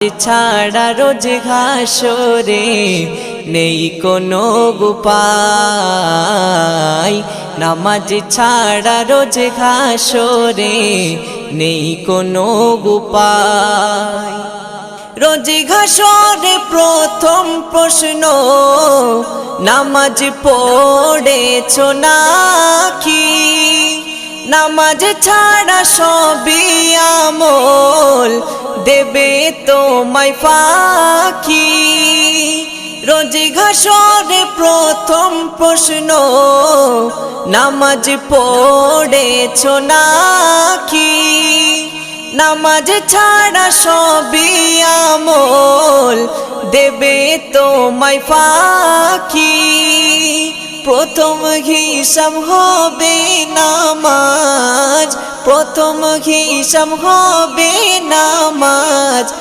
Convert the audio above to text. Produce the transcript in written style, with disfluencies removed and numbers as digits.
ছাড়া রোজ ঘাসরে নেই কোনো উপায়, নামাজ ছাড়া রোজ ঘাসরে নেই কোনো উপায়। রোজ ঘাসরে প্রথম প্রশ্ন, নামাজ পড়েছো নাকি? নামাজ ছাড়া সবই আমল দেবে তোমায় ফাঁকি। রোজ ঘাসরে প্রথম প্রশ্ন, নামাজ পড়েছো নাকি? নামাজ ছাড়া সবই আমল দেবে তোমায় ফাঁকি। প্রথম হিসাব হবে নামাজ, প্রথম হিসাব হবে নামাজ।